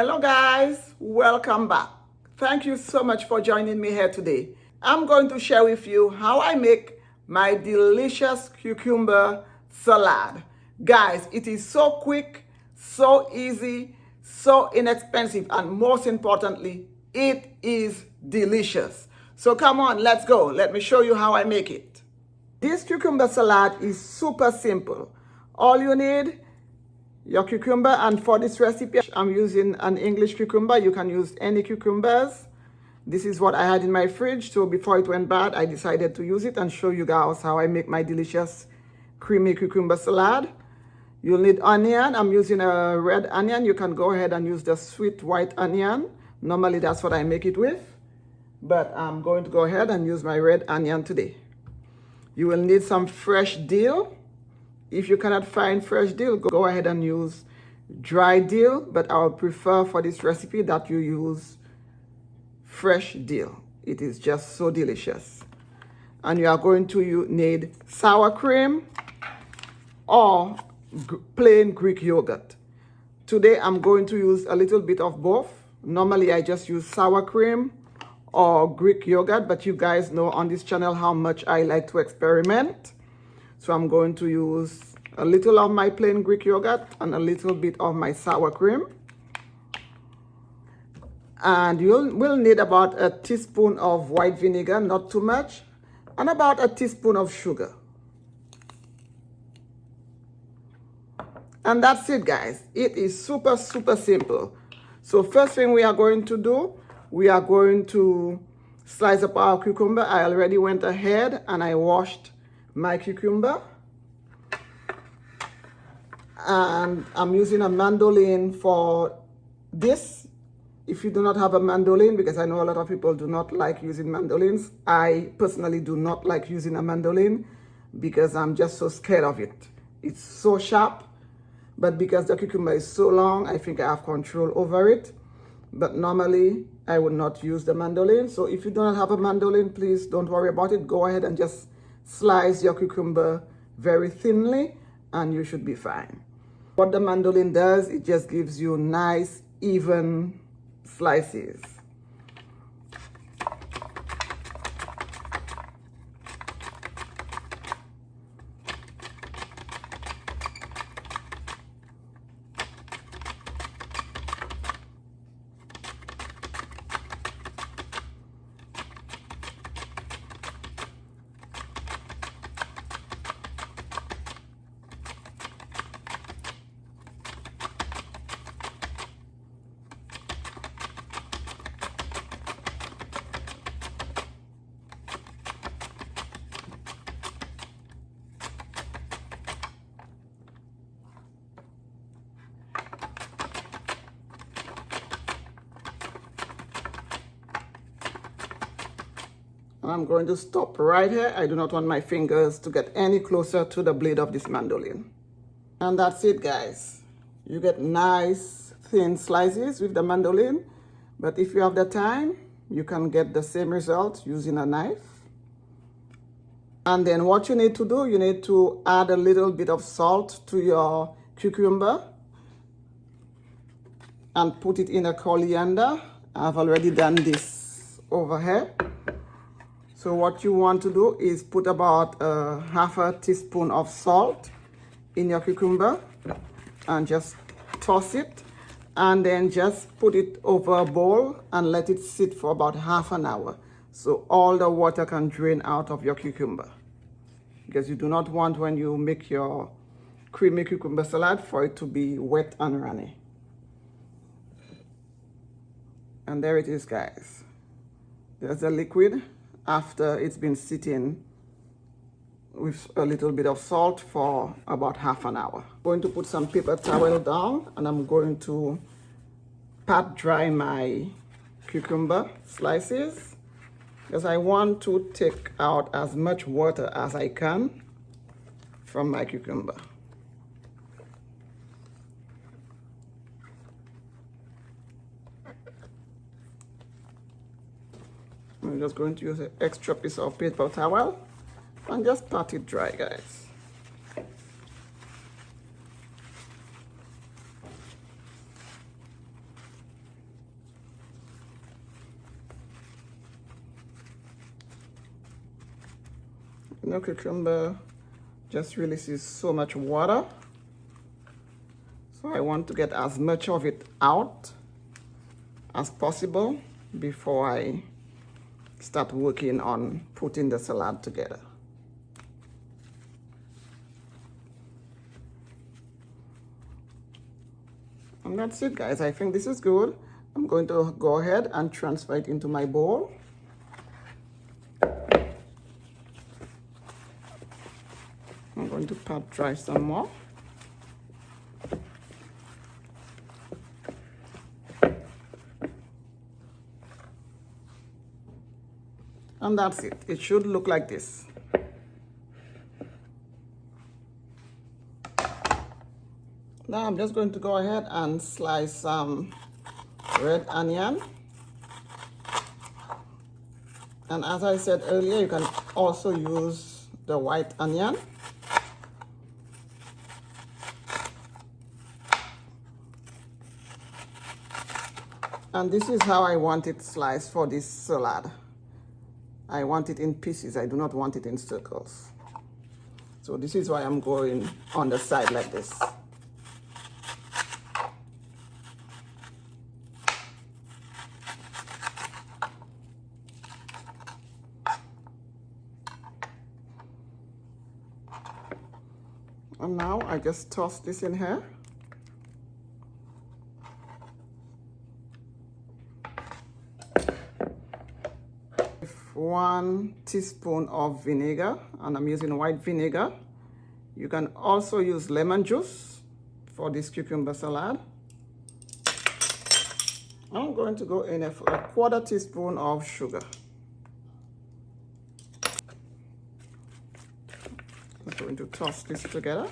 Hello guys, welcome back. Thank you so much for joining me here today. I'm going to share with you how I make my delicious cucumber salad. Guys, it is so quick, so easy, so inexpensive, and most importantly, it is delicious. So come on, let's go. Let me show you how I make it. This cucumber salad is super simple. All you need your cucumber, and for this recipe I'm using an English cucumber. You can use any cucumbers. This is what I had in my fridge, so before it went bad I decided to use it and show you guys how I make my delicious creamy cucumber salad. You'll need onion. I'm using a red onion. You can go ahead and use the sweet white onion. Normally that's what I make it with, but I'm going to go ahead and use my red onion today. You will need some fresh dill. If you cannot find fresh dill, go ahead and use dry dill, but I would prefer for this recipe that you use fresh dill. It is just so delicious. And you are going to need sour cream or plain Greek yogurt. Today I'm going to use a little bit of both. Normally I just use sour cream or Greek yogurt, but you guys know on this channel how much I like to experiment. So I'm going to use a little of my plain Greek yogurt and a little bit of my sour cream. And you will need about a teaspoon of white vinegar, not too much, and about a teaspoon of sugar. And that's it, guys. It is super simple. So first thing we are going to do, we are going to slice up our cucumber. I already went ahead and I washed my cucumber, and I'm using a mandolin for this. If you do not have a mandolin, because I know a lot of people do not like using mandolins, I personally do not like using a mandolin because I'm just so scared of it. It's so sharp, but because the cucumber is so long, I think I have control over it. But normally I would not use the mandolin. So if you do not have a mandolin, please don't worry about it. Go ahead and just slice your cucumber very thinly and you should be fine. What the mandolin does, it just gives you nice, even slices. I'm going to stop right here. I do not want my fingers to get any closer to the blade of this mandolin. And that's it, guys. You get nice thin slices with the mandolin, but if you have the time, you can get the same result using a knife. And then what you need to do, you need to add a little bit of salt to your cucumber and put it in a colander. I've already done this over here. So what you want to do is put about half a teaspoon of salt in your cucumber and just toss it, and then just put it over a bowl and let it sit for about half an hour so all the water can drain out of your cucumber, because you do not want, when you make your creamy cucumber salad, for it to be wet and runny. And there it is, guys. There's the liquid after it's been sitting with a little bit of salt for about half an hour. I'm going to put some paper towel down and I'm going to pat dry my cucumber slices, because I want to take out as much water as I can from my cucumber. I'm just going to use an extra piece of paper towel and just pat it dry, guys. You know, cucumber just releases so much water. So I want to get as much of it out as possible before I start working on putting the salad together. And that's it, guys. I think this is good. I'm going to go ahead and transfer it into my bowl. I'm going to pat dry some more. And that's it. It should look like this. Now I'm just going to go ahead and slice some red onion. And as I said earlier, you can also use the white onion. And this is how I want it sliced for this salad. I want it in pieces. I do not want it in circles. So this is why I'm going on the side like this. And now I just toss this in here. With 1 teaspoon of vinegar, and I'm using white vinegar. You can also use lemon juice for this cucumber salad. I'm going to go in a 1/4 teaspoon of sugar. I'm going to toss this together.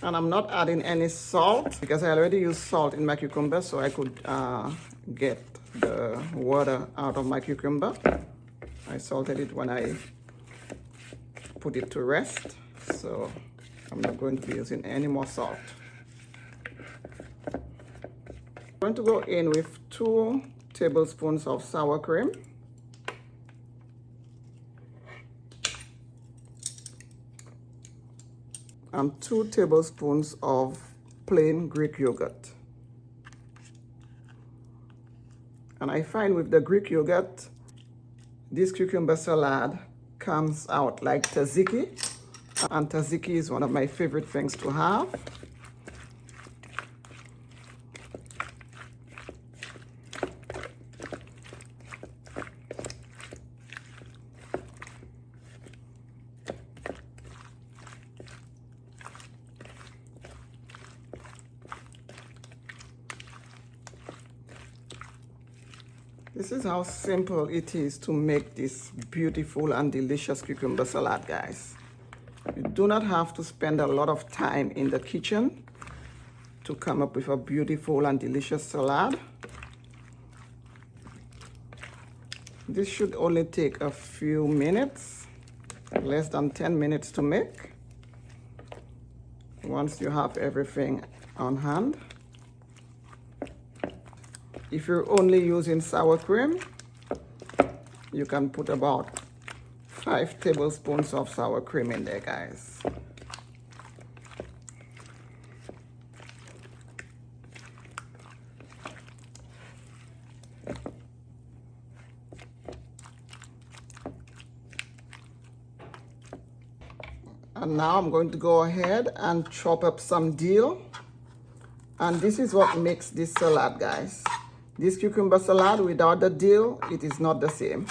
And I'm not adding any salt because I already used salt in my cucumber, so I could get the water out of my cucumber. I salted it when I put it to rest, so I'm not going to be using any more salt. I'm going to go in with 2 tablespoons of sour cream. And 2 tablespoons of plain Greek yogurt. And I find with the Greek yogurt, this cucumber salad comes out like tzatziki. And tzatziki is one of my favorite things to have. This is how simple it is to make this beautiful and delicious cucumber salad, guys. You do not have to spend a lot of time in the kitchen to come up with a beautiful and delicious salad. This should only take a few minutes, less than 10 minutes to make, once you have everything on hand. If you're only using sour cream, you can put about 5 tablespoons of sour cream in there, guys. And now I'm going to go ahead and chop up some dill. And this is what makes this salad, guys. This cucumber salad without the dill, it is not the same.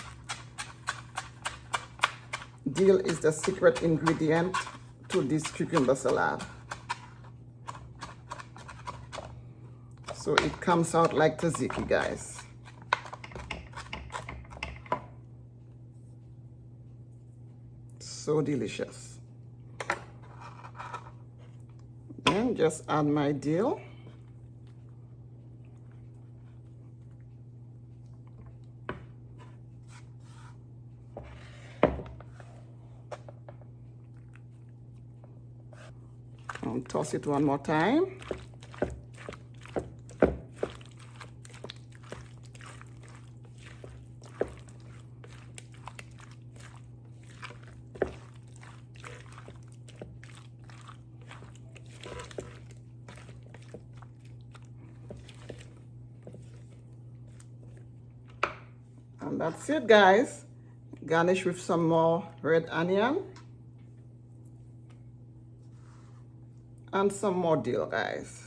Dill is the secret ingredient to this cucumber salad. So it comes out like tzatziki, guys. So delicious. And just add my dill. And toss it one more time. And that's it, guys. Garnish with some more red onion and some more dill, guys.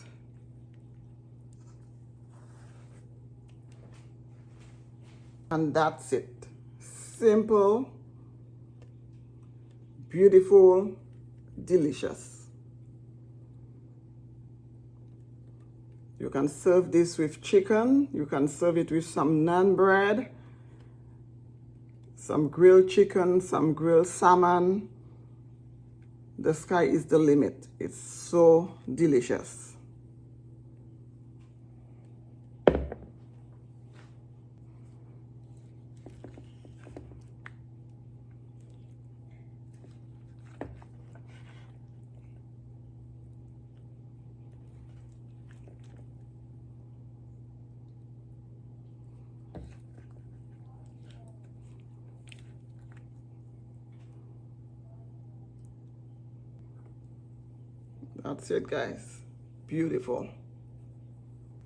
And that's it. Simple, beautiful, delicious. You can serve this with chicken. You can serve it with some naan bread, some grilled chicken, some grilled salmon. The sky is the limit. It's so delicious. That's it, guys. Beautiful.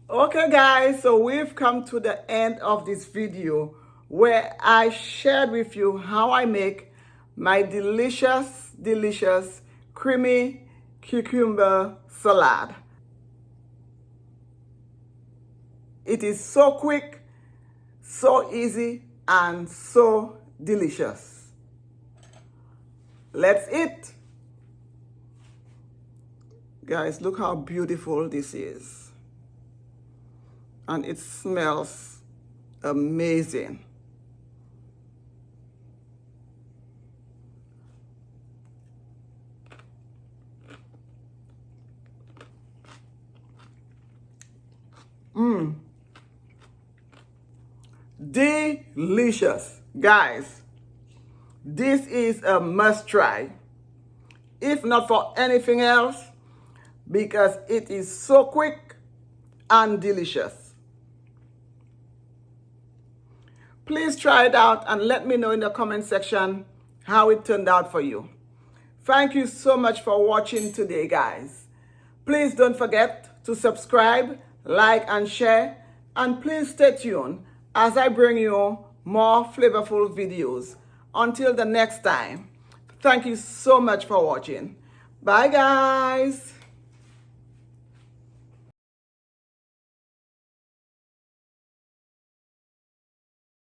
Okay, guys, so we've come to the end of this video where I shared with you how I make my delicious, delicious, creamy cucumber salad. It is so quick, so easy, and so delicious. Let's eat. Guys, look how beautiful this is. And it smells amazing. Delicious. Guys, this is a must try. If not for anything else, because it is so quick and delicious. Please try it out and let me know in the comment section how it turned out for you. Thank you so much for watching today, guys. Please don't forget to subscribe, like, and share. And please stay tuned as I bring you more flavorful videos. Until the next time, thank you so much for watching. Bye, guys.